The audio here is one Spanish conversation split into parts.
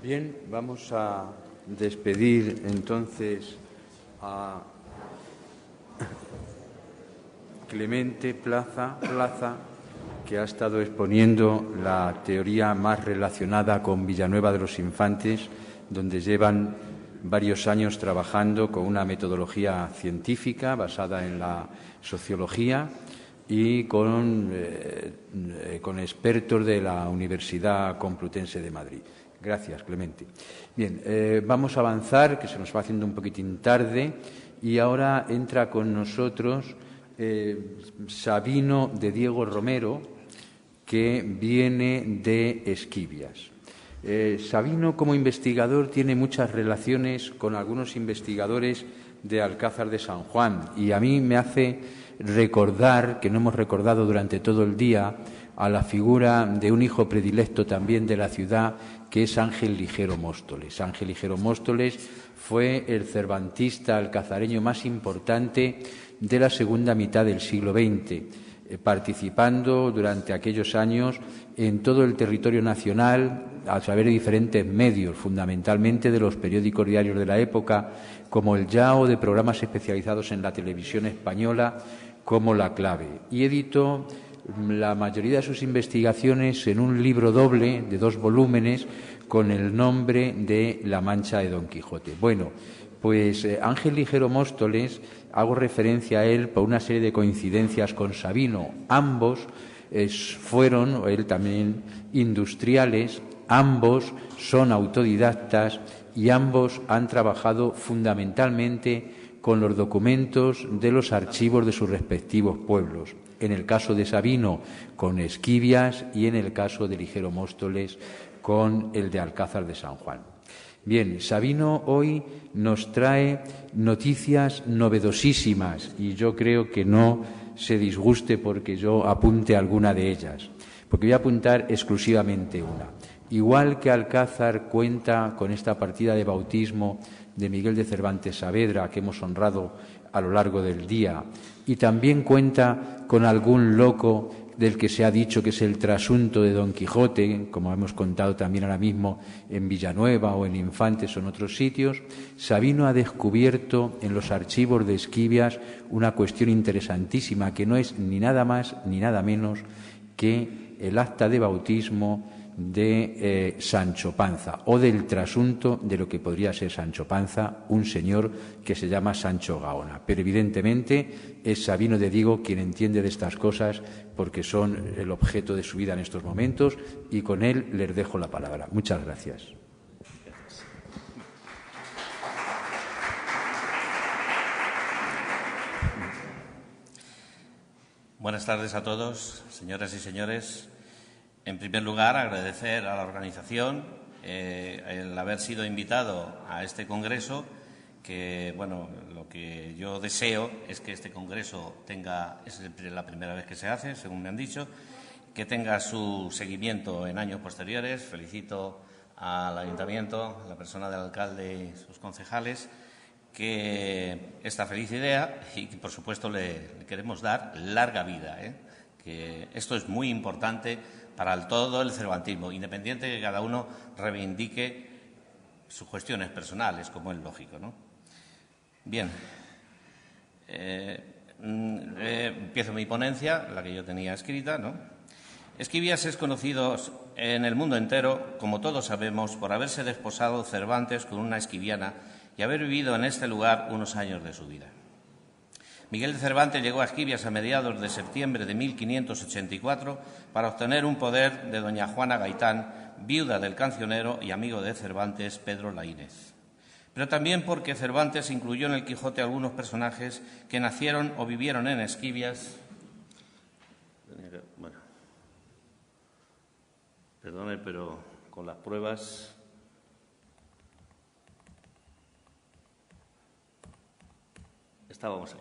Bien, vamos a despedir entonces a Clemente Plaza, que ha estado exponiendo la teoría más relacionada con Villanueva de los Infantes, donde llevan varios años trabajando con una metodología científica basada en la sociología y con expertos de la Universidad Complutense de Madrid. Gracias, Clemente. Bien, vamos a avanzar, que se nos va haciendo un poquitín tarde, y ahora entra con nosotros Sabino de Diego Romero, que viene de Esquivias. Sabino, como investigador, tiene muchas relaciones con algunos investigadores de Alcázar de San Juan, y a mí me hace recordar, que no hemos recordado durante todo el día, a la figura de un hijo predilecto también de la ciudad, que es Ángel Ligero Móstoles. Ángel Ligero Móstoles fue el cervantista alcazareño más importante de la segunda mitad del siglo XX, participando durante aquellos años en todo el territorio nacional a través de diferentes medios, fundamentalmente de los periódicos diarios de la época, como el Ya, o de programas especializados en la televisión española, como La Clave. Y editó la mayoría de sus investigaciones en un libro doble de 2 volúmenes con el nombre de La Mancha de Don Quijote. Bueno, pues Ángel Ligero Móstoles, hago referencia a él por una serie de coincidencias con Sabino. Ambos fueron, él también, industriales, ambos son autodidactas y ambos han trabajado fundamentalmente con los documentos de los archivos de sus respectivos pueblos. En el caso de Sabino, con Esquivias, y en el caso de Ligero Móstoles, con el de Alcázar de San Juan. Bien, Sabino hoy nos trae noticias novedosísimas y yo creo que no se disguste porque yo apunte alguna de ellas, porque voy a apuntar exclusivamente una. Igual que Alcázar cuenta con esta partida de bautismo de Miguel de Cervantes Saavedra, que hemos honrado a lo largo del día, y también cuenta con algún loco del que se ha dicho que es el trasunto de Don Quijote, como hemos contado también ahora mismo en Villanueva o en Infantes o en otros sitios. Sabino ha descubierto en los archivos de Esquivias una cuestión interesantísima, que no es ni nada más ni nada menos que el acta de bautismo de Sancho Panza, o del trasunto de lo que podría ser Sancho Panza, un señor que se llama Sancho Gaona. Pero evidentemente es Sabino de Diego quien entiende de estas cosas, porque son el objeto de su vida en estos momentos, y con él les dejo la palabra. Muchas gracias. Buenas tardes a todos, señoras y señores. En primer lugar, agradecer a la organización el haber sido invitado a este congreso, que, bueno, lo que yo deseo es que este congreso es la primera vez que se hace, según me han dicho, que tenga su seguimiento en años posteriores. Felicito al Ayuntamiento, a la persona del alcalde y sus concejales, que esta feliz idea, y que, por supuesto, le queremos dar larga vida, que esto es muy importante para todo el cervantismo, independiente de que cada uno reivindique sus cuestiones personales, como es lógico, ¿no? Bien, empiezo mi ponencia, la que yo tenía escrita, ¿no? Esquivias es conocido en el mundo entero, como todos sabemos, por haberse desposado Cervantes con una esquiviana y haber vivido en este lugar unos años de su vida. Miguel de Cervantes llegó a Esquivias a mediados de septiembre de 1584 para obtener un poder de doña Juana Gaitán, viuda del cancionero y amigo de Cervantes, Pedro Laínez. Pero también porque Cervantes incluyó en el Quijote algunos personajes que nacieron o vivieron en Esquivias. Bueno, perdone, pero con las pruebas. Estábamos ahí.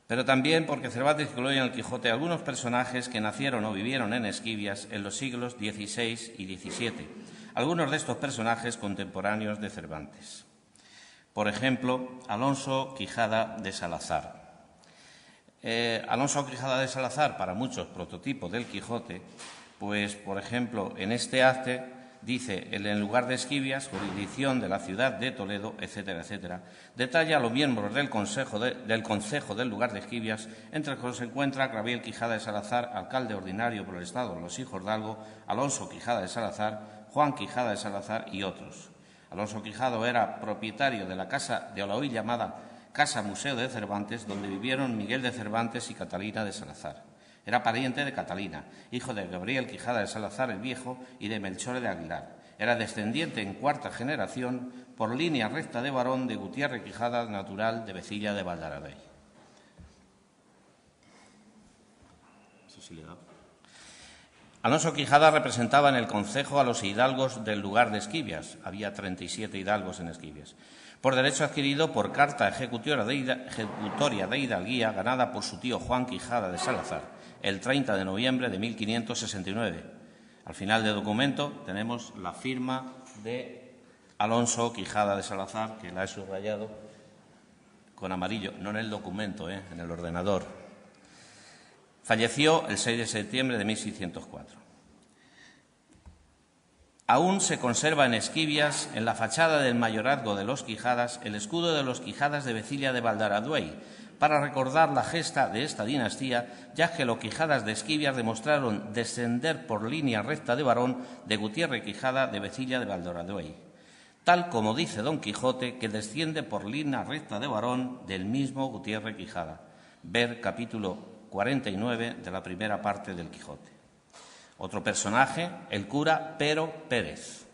Pero también porque Cervantes incluyó en el Quijote algunos personajes que nacieron o vivieron en Esquivias en los siglos XVI y XVII, algunos de estos personajes contemporáneos de Cervantes. Por ejemplo, Alonso Quijada de Salazar. Alonso Quijada de Salazar, para muchos prototipo del Quijote, pues, por ejemplo, en este acte dice en el lugar de Esquivias, jurisdicción de la ciudad de Toledo, etcétera, etcétera. Detalla a los miembros del concejo del lugar de Esquivias, entre los que se encuentra Gabriel Quijada de Salazar, alcalde ordinario por el Estado de los Hijos de Hidalgo, Alonso Quijada de Salazar, Juan Quijada de Salazar y otros. Alonso Quijado era propietario de la casa de la hoy llamada Casa Museo de Cervantes, donde vivieron Miguel de Cervantes y Catalina de Salazar. Era pariente de Catalina, hijo de Gabriel Quijada de Salazar el Viejo y de Melchor de Aguilar. Era descendiente en cuarta generación, por línea recta de varón, de Gutiérrez Quijada, natural de Vecilla de Valdaradey. Eso sí le da. Alonso Quijada representaba en el concejo a los hidalgos del lugar de Esquivias. Había 37 hidalgos en Esquivias. Por derecho adquirido por carta ejecutoria de hidalguía ganada por su tío Juan Quijada de Salazar el 30 de noviembre de 1569. Al final del documento tenemos la firma de Alonso Quijada de Salazar, que la he subrayado con amarillo, no en el documento, en el ordenador. Falleció el 6 de septiembre de 1604. Aún se conserva en Esquivias, en la fachada del mayorazgo de los Quijadas, el escudo de los Quijadas de Vecilla de Valdaradey, para recordar la gesta de esta dinastía, ya que los Quijadas de Esquivias demostraron descender por línea recta de varón de Gutiérrez Quijada de Vecilla de Valdaradey, tal como dice Don Quijote, que desciende por línea recta de varón del mismo Gutiérrez Quijada. Ver capítulo 49 de la primera parte del Quijote. Otro personaje, el cura Pero Pérez.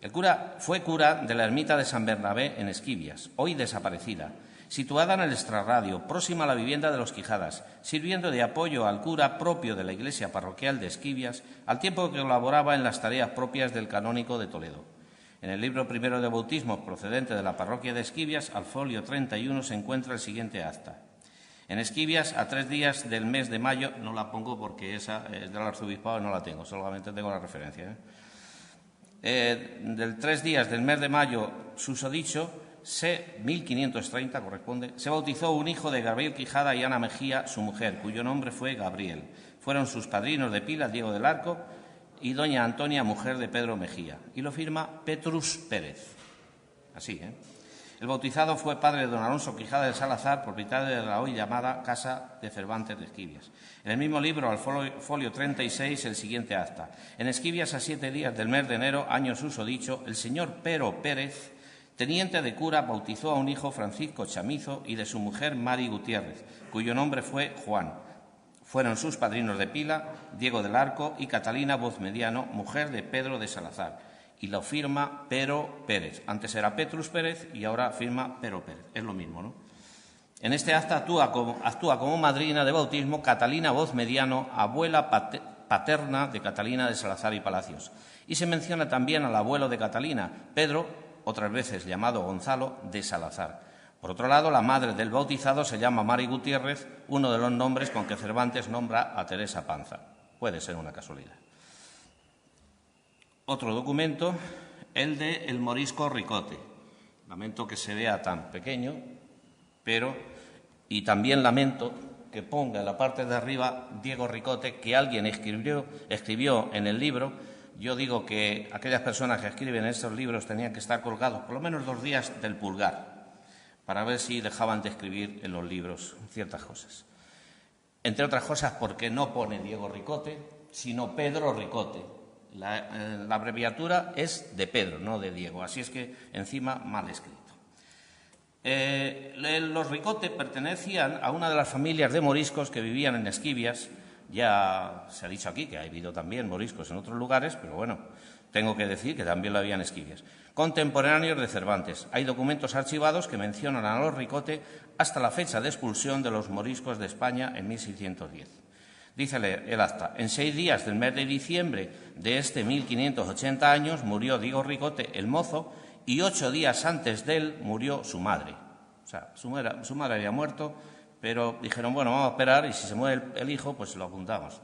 El cura fue cura de la ermita de San Bernabé en Esquivias, hoy desaparecida, situada en el extrarradio, próxima a la vivienda de los Quijadas, sirviendo de apoyo al cura propio de la iglesia parroquial de Esquivias, al tiempo que colaboraba en las tareas propias del canónigo de Toledo. En el libro primero de bautismos procedente de la parroquia de Esquivias, al folio 31, se encuentra el siguiente acta. En Esquivias, a 3 días del mes de mayo, no la pongo porque esa es del arzobispado y no la tengo, solamente tengo la referencia. Del 3 días del mes de mayo, susodicho, 1530 corresponde, se bautizó un hijo de Gabriel Quijada y Ana Mejía, su mujer, cuyo nombre fue Gabriel. Fueron sus padrinos de pila Diego del Arco y doña Antonia, mujer de Pedro Mejía. Y lo firma Petrus Pérez. Así, El bautizado fue padre de don Alonso Quijada de Salazar, propietario de la hoy llamada Casa de Cervantes de Esquivias. En el mismo libro, al folio 36, el siguiente acta. En Esquivias, a 7 días del mes de enero, año susodicho, el señor Pero Pérez, teniente de cura, bautizó a un hijo, Francisco Chamizo, y de su mujer Mari Gutiérrez, cuyo nombre fue Juan. Fueron sus padrinos de pila Diego del Arco y Catalina Vozmediano, mujer de Pedro de Salazar. Y lo firma Pero Pérez. Antes era Petrus Pérez y ahora firma Pero Pérez. Es lo mismo, ¿no? En este acta actúa como madrina de bautismo Catalina Vozmediano, abuela paterna de Catalina de Salazar y Palacios. Y se menciona también al abuelo de Catalina, Pedro, otras veces llamado Gonzalo, de Salazar. Por otro lado, la madre del bautizado se llama Mari Gutiérrez, uno de los nombres con que Cervantes nombra a Teresa Panza. Puede ser una casualidad. Otro documento, el de El Morisco Ricote. Lamento que se vea tan pequeño, y también lamento que ponga en la parte de arriba Diego Ricote, que alguien escribió en el libro. Yo digo que aquellas personas que escriben estos libros tenían que estar colgados por lo menos 2 días del pulgar para ver si dejaban de escribir en los libros ciertas cosas. Entre otras cosas porque no pone Diego Ricote, sino Pedro Ricote. La abreviatura es de Pedro, no de Diego, así es que encima mal escrito. Los Ricote pertenecían a una de las familias de moriscos que vivían en Esquivias. Ya se ha dicho aquí que ha habido también moriscos en otros lugares, pero bueno, tengo que decir que también lo había en Esquivias. Contemporáneos de Cervantes. Hay documentos archivados que mencionan a los Ricote hasta la fecha de expulsión de los moriscos de España en 1610. Dice el acta, en 6 días del mes de diciembre de este 1580 años murió Diego Ricote, el mozo, y 8 días antes de él murió su madre. O sea, su madre había muerto, pero dijeron, bueno, vamos a esperar y si se muere el hijo, pues lo apuntamos.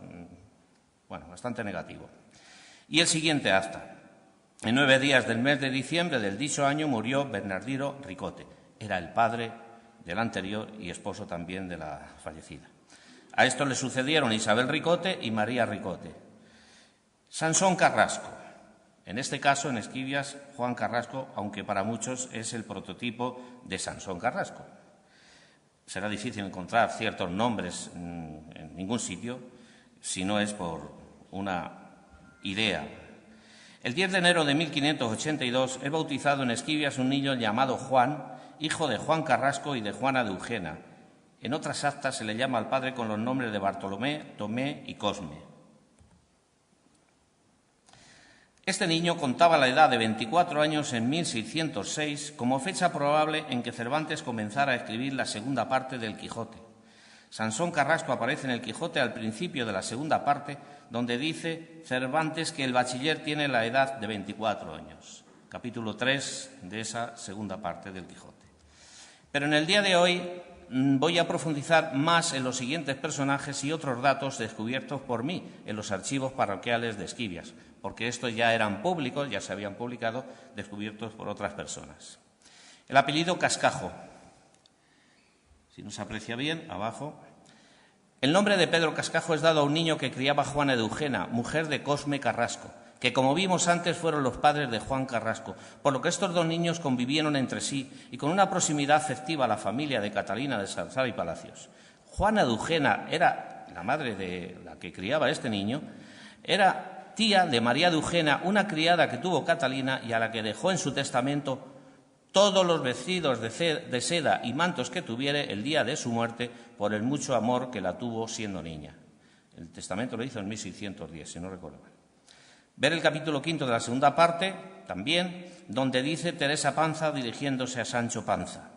Bueno, bastante negativo. Y el siguiente acta. En 9 días del mes de diciembre del dicho año murió Bernardino Ricote. Era el padre del anterior y esposo también de la fallecida. A esto le sucedieron Isabel Ricote y María Ricote. Sansón Carrasco. En este caso, en Esquivias, Juan Carrasco, aunque para muchos es el prototipo de Sansón Carrasco. Será difícil encontrar ciertos nombres en ningún sitio si no es por una idea. El 10 de enero de 1582 es bautizado en Esquivias un niño llamado Juan, hijo de Juan Carrasco y de Juana de Eugena. En otras actas se le llama al padre con los nombres de Bartolomé, Tomé y Cosme. Este niño contaba la edad de 24 años en 1606 como fecha probable en que Cervantes comenzara a escribir la segunda parte del Quijote. Sansón Carrasco aparece en el Quijote al principio de la segunda parte, donde dice Cervantes que el bachiller tiene la edad de 24 años. Capítulo 3 de esa segunda parte del Quijote. Pero en el día de hoy voy a profundizar más en los siguientes personajes y otros datos descubiertos por mí en los archivos parroquiales de Esquivias, porque estos ya eran públicos, ya se habían publicado, descubiertos por otras personas. El apellido Cascajo, si no se aprecia bien, abajo. El nombre de Pedro Cascajo es dado a un niño que criaba Juana de Eugena, mujer de Cosme Carrasco, que, como vimos antes, fueron los padres de Juan Carrasco, por lo que estos dos niños convivieron entre sí y con una proximidad afectiva a la familia de Catalina de Salazar y Palacios. Juana de Eugena era la madre de la que criaba este niño, era tía de María de Eugena, una criada que tuvo Catalina y a la que dejó en su testamento todos los vestidos de seda y mantos que tuviere el día de su muerte por el mucho amor que la tuvo siendo niña. El testamento lo hizo en 1610, si no recuerdo mal. Ver el capítulo 5 de la segunda parte, también, donde dice Teresa Panza dirigiéndose a Sancho Panza.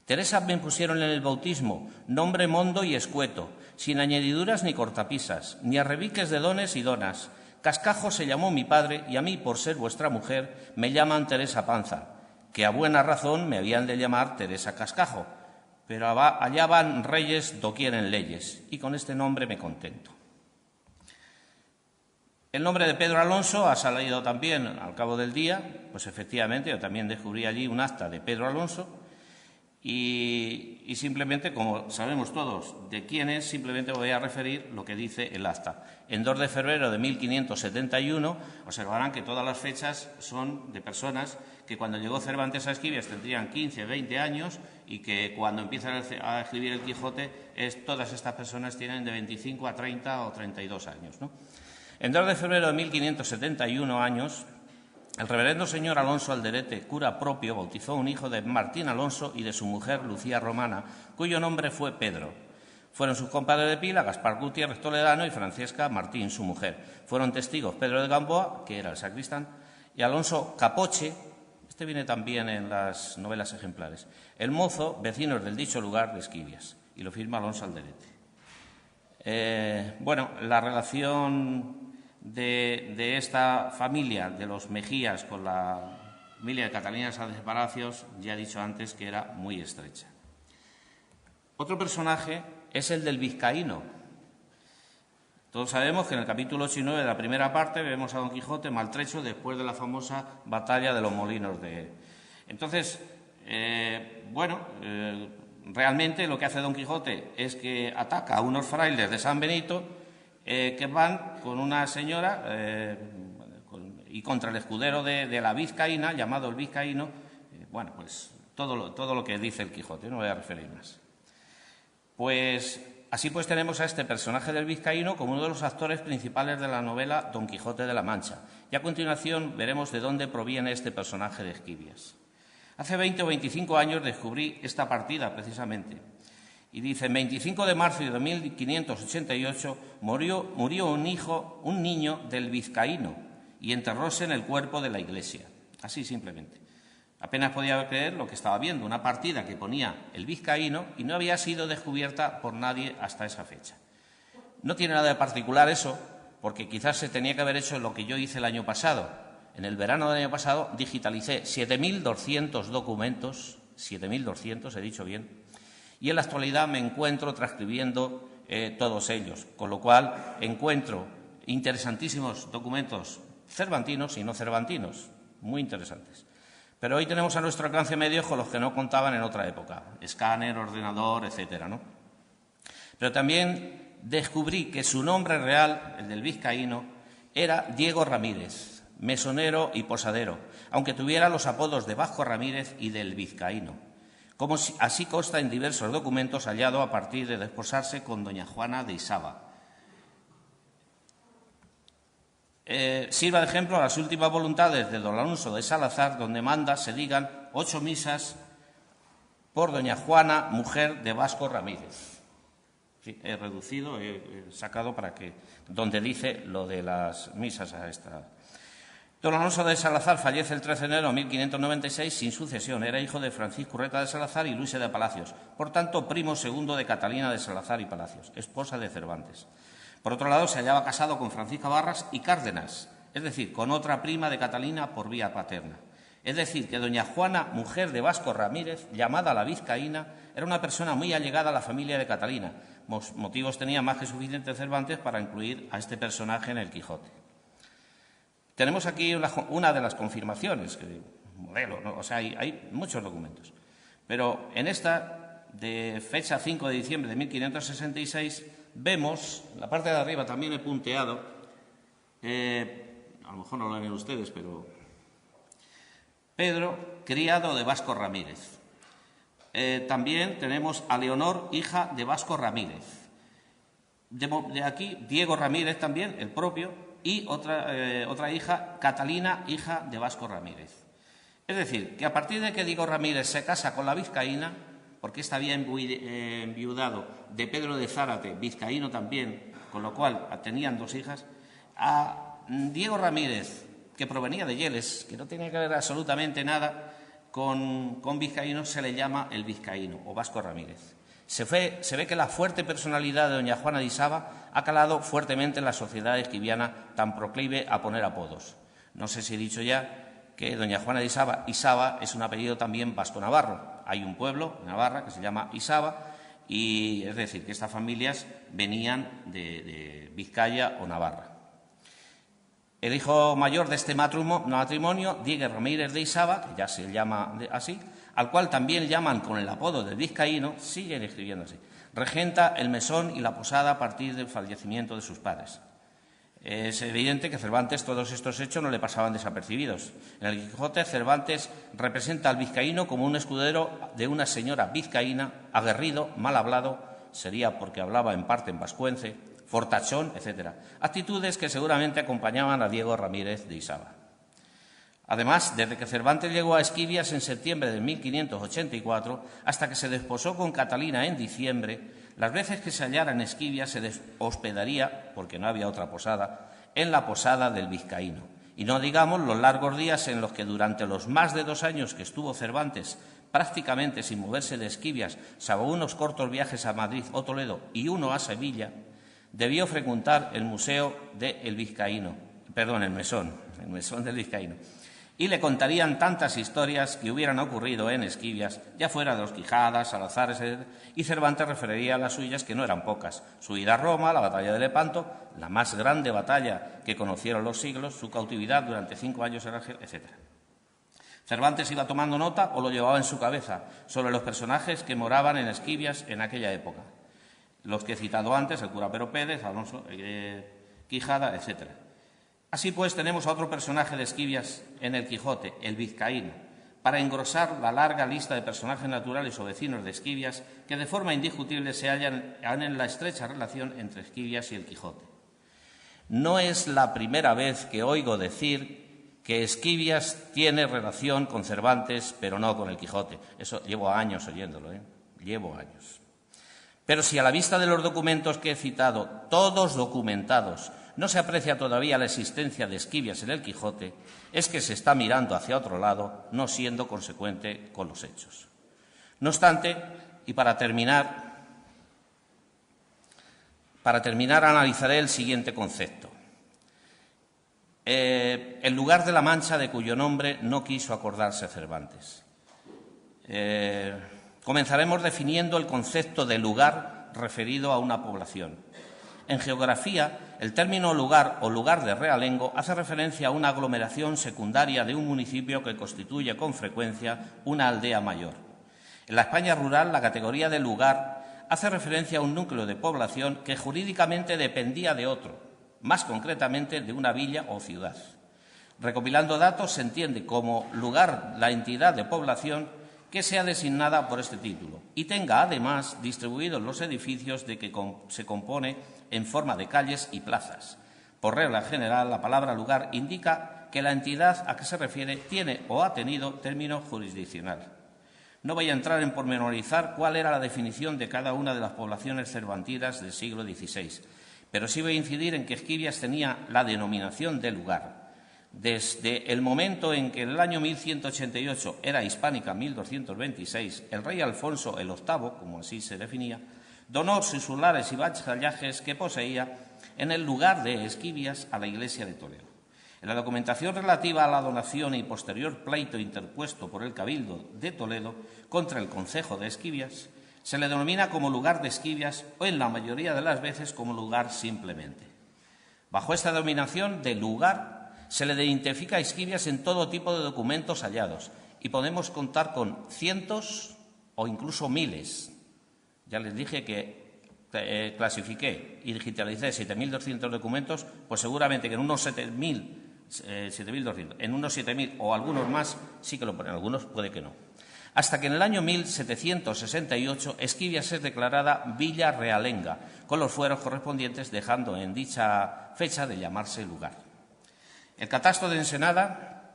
Teresa me pusieron en el bautismo nombre mondo y escueto, sin añadiduras ni cortapisas, ni arrebiques de dones y donas. Cascajo se llamó mi padre y a mí, por ser vuestra mujer, me llaman Teresa Panza, que a buena razón me habían de llamar Teresa Cascajo, pero allá van reyes doquieren leyes, y con este nombre me contento. El nombre de Pedro Alonso ha salido también al cabo del día, pues efectivamente yo también descubrí allí un acta de Pedro Alonso y simplemente, como sabemos todos de quién es, simplemente voy a referir lo que dice el acta. En 2 de febrero de 1571 observarán que todas las fechas son de personas que cuando llegó Cervantes a Esquivias tendrían 15, 20 años y que cuando empiezan a escribir el Quijote todas estas personas tienen de 25 a 30 o 32 años, ¿no? En 2 de febrero de 1571 años, el reverendo señor Alonso Alderete, cura propio, bautizó un hijo de Martín Alonso y de su mujer Lucía Romana, cuyo nombre fue Pedro. Fueron sus compadres de pila Gaspar Gutiérrez Toledano y Francesca Martín, su mujer. Fueron testigos Pedro de Gamboa, que era el sacristán, y Alonso Capoche, este viene también en las novelas ejemplares, el mozo, vecinos del dicho lugar de Esquivias, y lo firma Alonso Alderete. La relación de esta familia, de los Mejías, con la familia de Catalina de Salazar y Palacios, ya he dicho antes que era muy estrecha. Otro personaje es el del vizcaíno. Todos sabemos que en el capítulo 8 y 9 de la primera parte vemos a Don Quijote maltrecho después de la famosa batalla de los molinos de... Entonces, realmente lo que hace Don Quijote es que ataca a unos frailes de San Benito que van con una señora y contra el escudero de la vizcaína, llamado el vizcaíno, todo lo que dice el Quijote, no voy a referir más. Así pues tenemos a este personaje del vizcaíno como uno de los actores principales de la novela Don Quijote de la Mancha. Y a continuación veremos de dónde proviene este personaje de Esquivias. Hace 20 o 25 años descubrí esta partida precisamente. Y dice, en 25 de marzo de 1588 murió un niño del vizcaíno y enterróse en el cuerpo de la iglesia. Así simplemente. Apenas podía creer lo que estaba viendo, una partida que ponía el vizcaíno y no había sido descubierta por nadie hasta esa fecha. No tiene nada de particular eso, porque quizás se tenía que haber hecho lo que yo hice el año pasado. En el verano del año pasado digitalicé 7.200 documentos, 7.200, he dicho bien, y en la actualidad me encuentro transcribiendo todos ellos, con lo cual encuentro interesantísimos documentos cervantinos y no cervantinos, muy interesantes. Pero hoy tenemos a nuestro alcance medios con los que no contaban en otra época, escáner, ordenador, etcétera, ¿no? Pero también descubrí que su nombre real, el del vizcaíno, era Diego Ramírez. mesonero y posadero, aunque tuviera los apodos de Vasco Ramírez y del Vizcaíno, como así consta en diversos documentos hallados a partir de desposarse con doña Juana de Isaba. Sirva de ejemplo a las últimas voluntades de don Alonso de Salazar, donde manda se digan 8 misas por doña Juana, mujer de Vasco Ramírez. Sí, he reducido, he sacado para que, donde dice lo de las misas a esta. Don Alonso de Salazar fallece el 13 de enero de 1596 sin sucesión. Era hijo de Francisco Urreta de Salazar y Luisa de Palacios, por tanto primo segundo de Catalina de Salazar y Palacios, esposa de Cervantes. Por otro lado, se hallaba casado con Francisca Barras y Cárdenas, es decir, con otra prima de Catalina por vía paterna. Es decir, que doña Juana, mujer de Vasco Ramírez, llamada la Vizcaína, era una persona muy allegada a la familia de Catalina. Motivos tenía más que suficiente Cervantes para incluir a este personaje en el Quijote. Tenemos aquí una de las confirmaciones, modelo, ¿no? O sea, hay muchos documentos. Pero en esta, de fecha 5 de diciembre de 1566, vemos, la parte de arriba también he punteado, a lo mejor no lo ven ustedes, pero Pedro, criado de Vasco Ramírez. También tenemos a Leonor, hija de Vasco Ramírez. De aquí, Diego Ramírez también, el propio, y otra hija, Catalina, hija de Vasco Ramírez. Es decir, que a partir de que Diego Ramírez se casa con la Vizcaína, porque ésta había enviudado de Pedro de Zárate, vizcaíno también, con lo cual tenían 2 hijas, a Diego Ramírez, que provenía de Yeles, que no tenía que ver absolutamente nada con vizcaíno, se le llama el Vizcaíno o Vasco Ramírez. Se ve que la fuerte personalidad de doña Juana de Isaba ha calado fuertemente en la sociedad esquiviana, tan proclive a poner apodos. No sé si he dicho ya que doña Juana de Isaba, Isaba es un apellido también vasco-navarro. Hay un pueblo en Navarra que se llama Isaba, y es decir, que estas familias venían de Vizcaya o Navarra. El hijo mayor de este matrimonio, Diego Ramírez de Isaba, que ya se llama así, al cual también llaman con el apodo de Vizcaíno, siguen escribiendo así, regenta el mesón y la posada a partir del fallecimiento de sus padres. Es evidente que Cervantes todos estos hechos no le pasaban desapercibidos. En el Quijote, Cervantes representa al vizcaíno como un escudero de una señora vizcaína, aguerrido, mal hablado, sería porque hablaba en parte en vascuence, fortachón, etc. Actitudes que seguramente acompañaban a Diego Ramírez de Isaba. Además, desde que Cervantes llegó a Esquivias en septiembre de 1584 hasta que se desposó con Catalina en diciembre, las veces que se hallara en Esquivias se hospedaría, porque no había otra posada, en la posada del Vizcaíno. Y no digamos los largos días en los que durante los más de 2 años que estuvo Cervantes prácticamente sin moverse de Esquivias, salvo unos cortos viajes a Madrid o Toledo y uno a Sevilla, debió frecuentar el museo del Vizcaíno, perdón, el mesón del Vizcaíno. Y le contarían tantas historias que hubieran ocurrido en Esquivias, ya fuera de los Quijadas, Salazares, etc., y Cervantes referiría a las suyas, que no eran pocas: su ida a Roma, la batalla de Lepanto, la más grande batalla que conocieron los siglos, su cautividad durante 5 años en Argel, etc. Cervantes iba tomando nota o lo llevaba en su cabeza sobre los personajes que moraban en Esquivias en aquella época. Los que he citado antes, el cura Pero Pérez, Alonso Quijada, etc. Así pues, tenemos a otro personaje de Esquivias en el Quijote, el Vizcaíno, para engrosar la larga lista de personajes naturales o vecinos de Esquivias que de forma indiscutible se hallan en la estrecha relación entre Esquivias y el Quijote. No es la primera vez que oigo decir que Esquivias tiene relación con Cervantes, pero no con el Quijote. Eso llevo años oyéndolo, llevo años. Pero si a la vista de los documentos que he citado, todos documentados, no se aprecia todavía la existencia de Esquivias en el Quijote, es que se está mirando hacia otro lado, no siendo consecuente con los hechos. No obstante, y para terminar analizaré el siguiente concepto. El lugar de la Mancha de cuyo nombre no quiso acordarse Cervantes. Comenzaremos definiendo el concepto de lugar referido a una población. En geografía, el término lugar o lugar de realengo hace referencia a una aglomeración secundaria de un municipio que constituye con frecuencia una aldea mayor. En la España rural, la categoría de lugar hace referencia a un núcleo de población que jurídicamente dependía de otro, más concretamente de una villa o ciudad. Recopilando datos, se entiende como lugar la entidad de población que sea designada por este título y tenga, además, distribuidos los edificios de que se compone en forma de calles y plazas. Por regla general, la palabra lugar indica que la entidad a que se refiere tiene o ha tenido término jurisdiccional. No voy a entrar en pormenorizar cuál era la definición de cada una de las poblaciones cervantinas del siglo XVI, pero sí voy a incidir en que Esquivias tenía la denominación de lugar. Desde el momento en que en el año 1188 era hispánica 1226, el rey Alfonso el VIII, como así se definía, donó sus solares y vasallajes que poseía en el lugar de Esquivias a la Iglesia de Toledo. En la documentación relativa a la donación y posterior pleito interpuesto por el Cabildo de Toledo contra el concejo de Esquivias, se le denomina como lugar de Esquivias o en la mayoría de las veces como lugar simplemente. Bajo esta denominación de lugar se le identifica a Esquivias en todo tipo de documentos hallados y podemos contar con cientos o incluso miles. Ya les dije que clasifiqué y digitalicé 7.200 documentos, pues seguramente que en unos 7.200, en unos 7.000 o algunos más sí que lo ponen, algunos puede que no. Hasta que en el año 1768 Esquivias es declarada Villa Realenga, con los fueros correspondientes, dejando en dicha fecha de llamarse lugar. El catastro de Ensenada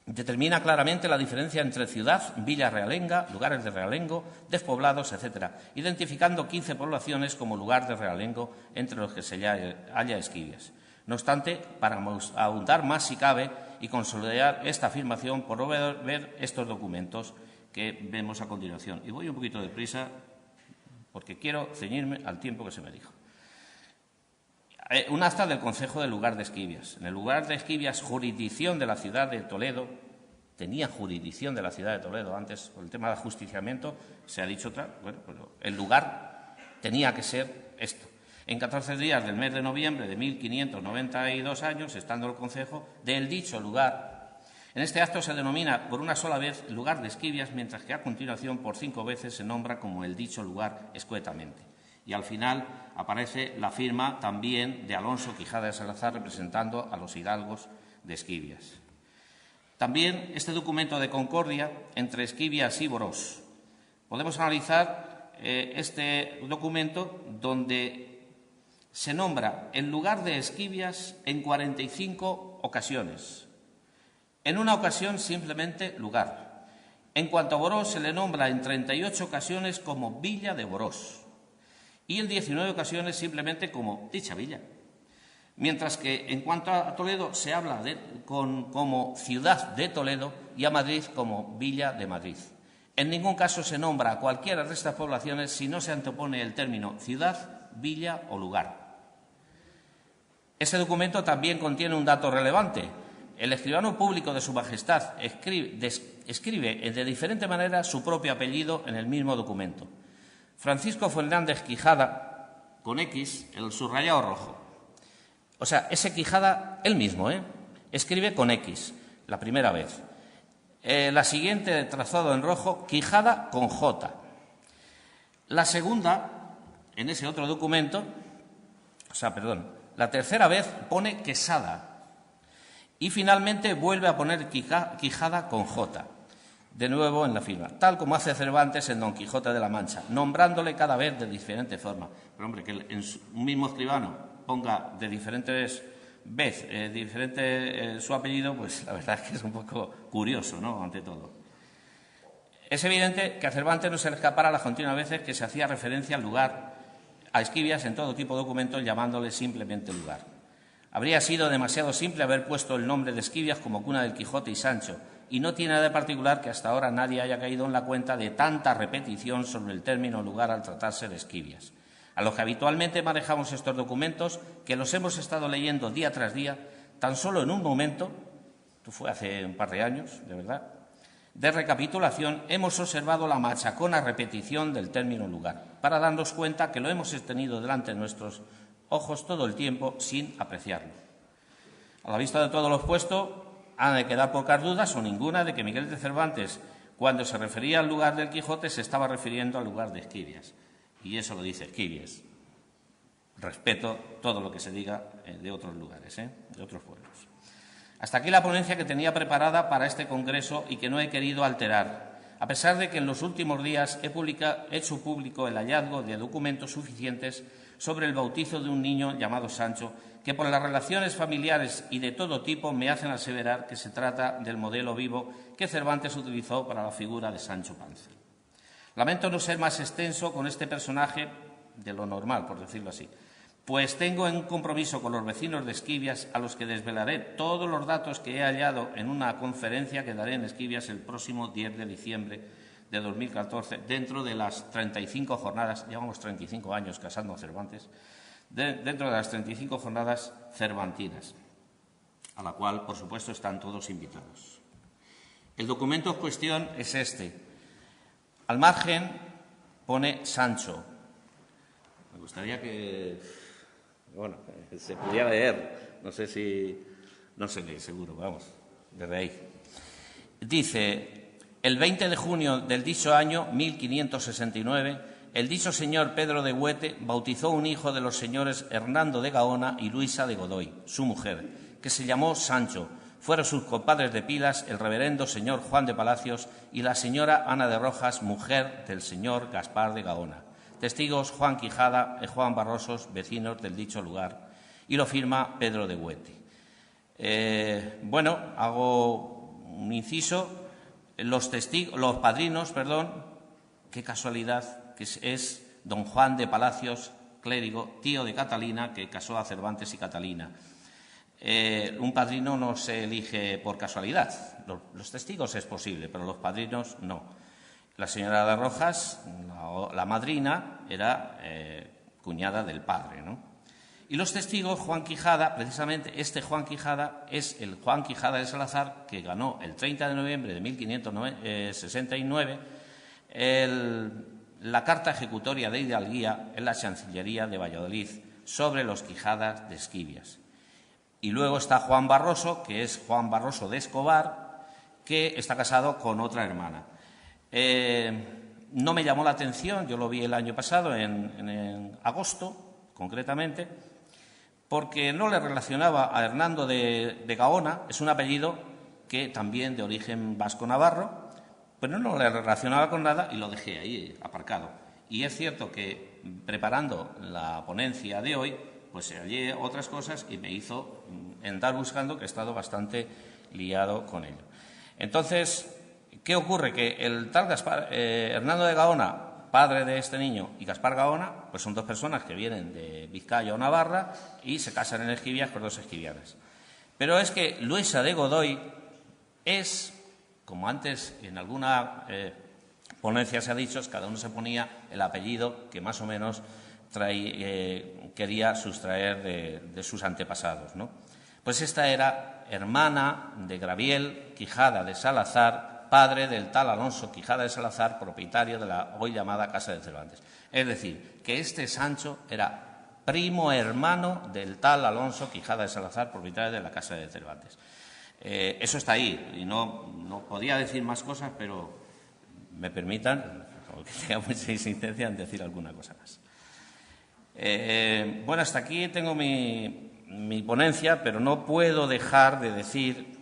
determina claramente la diferencia entre ciudad, villa realenga, lugares de realengo, despoblados, etc., identificando 15 poblaciones como lugar de realengo, entre los que se halla Esquivias. No obstante, para ahondar más si cabe y consolidar esta afirmación, por ver estos documentos que vemos a continuación. Y voy un poquito deprisa porque quiero ceñirme al tiempo que se me dijo. Un acta del Concejo del lugar de Esquivias. En el lugar de Esquivias, jurisdicción de la ciudad de Toledo, tenía jurisdicción de la ciudad de Toledo antes, por el tema del ajusticiamiento, se ha dicho otra, bueno, pero el lugar tenía que ser esto. En 14 días del mes de noviembre de 1592 años, estando el concejo del dicho lugar. En este acto se denomina por una sola vez lugar de Esquivias, mientras que a continuación por 5 veces se nombra como el dicho lugar escuetamente. Y al final aparece la firma también de Alonso Quijada de Salazar representando a los hidalgos de Esquivias. También este documento de concordia entre Esquivias y Borós. Podemos analizar este documento donde se nombra el lugar de Esquivias en 45 ocasiones. En una ocasión simplemente lugar. En cuanto a Borós, se le nombra en 38 ocasiones como Villa de Borós y en 19 ocasiones simplemente como dicha villa. Mientras que en cuanto a Toledo se habla como ciudad de Toledo y a Madrid como Villa de Madrid. En ningún caso se nombra a cualquiera de estas poblaciones si no se antepone el término ciudad, villa o lugar. Ese documento también contiene un dato relevante. El escribano público de Su Majestad escribe de diferente manera su propio apellido en el mismo documento. Francisco Fernández Quijada, con X, el subrayado rojo. O sea, ese Quijada, él mismo, escribe con X, la primera vez. La siguiente, trazado en rojo, Quijada con J. La segunda, en ese otro documento, la tercera vez pone Quesada. Y finalmente vuelve a poner Quijada con J. De nuevo en la firma, tal como hace Cervantes en Don Quijote de la Mancha, nombrándole cada vez de diferente forma. Pero, hombre, que en un mismo escribano ponga de diferentes veces su apellido, pues la verdad es que es un poco curioso, ¿no?, ante todo. Es evidente que a Cervantes no se le escapara las continuas veces que se hacía referencia al lugar, a Esquivias en todo tipo de documentos, llamándole simplemente lugar. Habría sido demasiado simple haber puesto el nombre de Esquivias como cuna del Quijote y Sancho, y no tiene nada de particular que hasta ahora nadie haya caído en la cuenta de tanta repetición sobre el término lugar al tratarse de Esquivias. A los que habitualmente manejamos estos documentos, que los hemos estado leyendo día tras día, tan solo en un momento, esto fue hace un par de años, de verdad, de recapitulación, hemos observado la machacona repetición del término lugar, para darnos cuenta que lo hemos tenido delante de nuestros ojos todo el tiempo sin apreciarlo. A la vista de todo lo expuesto, han de quedar pocas dudas o ninguna de que Miguel de Cervantes, cuando se refería al lugar del Quijote, se estaba refiriendo al lugar de Esquivias. Y eso lo dice Esquivias. Respeto todo lo que se diga de otros lugares, de otros pueblos. Hasta aquí la ponencia que tenía preparada para este congreso y que no he querido alterar, a pesar de que en los últimos días he hecho público el hallazgo de documentos suficientes sobre el bautizo de un niño llamado Sancho, que por las relaciones familiares y de todo tipo me hacen aseverar que se trata del modelo vivo que Cervantes utilizó para la figura de Sancho Panza. Lamento no ser más extenso con este personaje de lo normal, por decirlo así, pues tengo un compromiso con los vecinos de Esquivias a los que desvelaré todos los datos que he hallado en una conferencia que daré en Esquivias el próximo 10 de diciembre de 2014, dentro de las 35 jornadas, llevamos 35 años casando a Cervantes, dentro de las 35 jornadas cervantinas, a la cual, por supuesto, están todos invitados. El documento en cuestión es este. Al margen pone Sancho. Me gustaría que, bueno, se pudiera leer. No sé si, no se lee, seguro, vamos, desde ahí. Dice: el 20 de junio del dicho año 1569, el dicho señor Pedro de Huete bautizó un hijo de los señores Hernando de Gaona y Luisa de Godoy, su mujer, que se llamó Sancho. Fueron sus compadres de pilas el reverendo señor Juan de Palacios y la señora Ana de Rojas, mujer del señor Gaspar de Gaona. Testigos Juan Quijada y Juan Barrosos, vecinos del dicho lugar, y lo firma Pedro de Huete. Bueno, hago un inciso. Los padrinos, qué casualidad, que es don Juan de Palacios, clérigo, tío de Catalina, que casó a Cervantes y Catalina. Un padrino no se elige por casualidad. Los testigos es posible, pero los padrinos no. La señora de Rojas, la madrina, era cuñada del padre, ¿no? Y los testigos, Juan Quijada, precisamente este Juan Quijada es el Juan Quijada de Salazar, que ganó el 30 de noviembre de 1569 la carta ejecutoria de hidalguía en la Chancillería de Valladolid sobre los Quijadas de Esquivias. Y luego está Juan Barroso, que es Juan Barroso de Escobar, que está casado con otra hermana. No me llamó la atención, yo lo vi el año pasado, en agosto, concretamente, porque no le relacionaba a Hernando de Gaona, es un apellido que también de origen vasco-navarro, pero no le relacionaba con nada y lo dejé ahí aparcado. Y es cierto que preparando la ponencia de hoy, pues hallé otras cosas y me hizo andar buscando, que he estado bastante liado con ello. Entonces, ¿qué ocurre? Que el tal Hernando de Gaona, padre de este niño, y Gaspar Gaona, pues son dos personas que vienen de Vizcaya o Navarra y se casan en Esquivias con dos esquivianas. Pero es que Luisa de Godoy es, como antes en alguna ponencia se ha dicho, cada uno se ponía el apellido que más o menos quería sustraer de sus antepasados, ¿no? Pues esta era hermana de Graviel Quijada de Salazar, padre del tal Alonso Quijada de Salazar, propietario de la hoy llamada Casa de Cervantes. Es decir, que este Sancho era primo hermano del tal Alonso Quijada de Salazar, propietario de la Casa de Cervantes. Eso está ahí, y no podía decir más cosas, pero me permitan, porque tenga mucha insistencia en decir alguna cosa más. Bueno, hasta aquí tengo mi ponencia, pero no puedo dejar de decir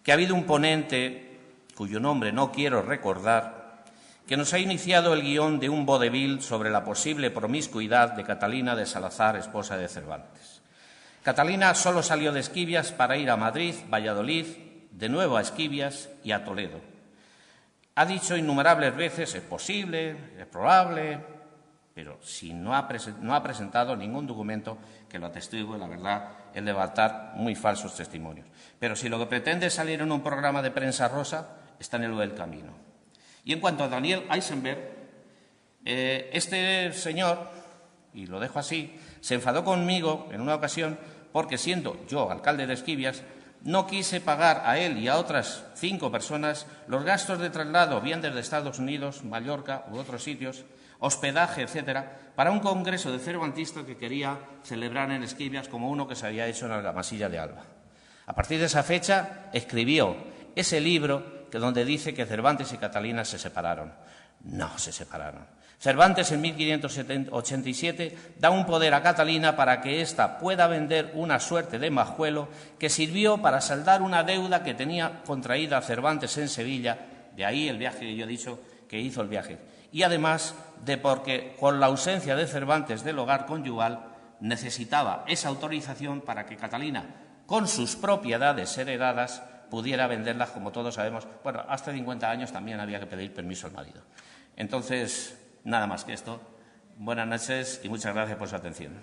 que ha habido un ponente, cuyo nombre no quiero recordar, que nos ha iniciado el guión de un vodevil sobre la posible promiscuidad de Catalina de Salazar, esposa de Cervantes. Catalina solo salió de Esquivias para ir a Madrid, Valladolid, de nuevo a Esquivias y a Toledo. Ha dicho innumerables veces, es posible, es probable, pero si no ha presentado ningún documento que lo atestigue, la verdad, es levantar muy falsos testimonios. Pero si lo que pretende es salir en un programa de prensa rosa, está en el buen camino. Y en cuanto a Daniel Eisenberg, este señor, y lo dejo así, se enfadó conmigo en una ocasión porque, siendo yo alcalde de Esquivias, no quise pagar a él y a otras 5 personas los gastos de traslado, bien desde Estados Unidos, Mallorca u otros sitios, hospedaje, etcétera, para un congreso de cervantistas que quería celebrar en Esquivias, como uno que se había hecho en Argamasilla de Alba. A partir de esa fecha escribió ese libro donde dice que Cervantes y Catalina se separaron. No se separaron. Cervantes, en 1587, da un poder a Catalina para que ésta pueda vender una suerte de majuelo que sirvió para saldar una deuda que tenía contraída Cervantes en Sevilla, de ahí el viaje que yo he dicho que hizo el viaje. Y además de porque con la ausencia de Cervantes del hogar conyugal necesitaba esa autorización para que Catalina, con sus propiedades heredadas, pudiera venderlas, como todos sabemos. Bueno, hasta 50 años también había que pedir permiso al marido. Entonces, nada más que esto. Buenas noches y muchas gracias por su atención.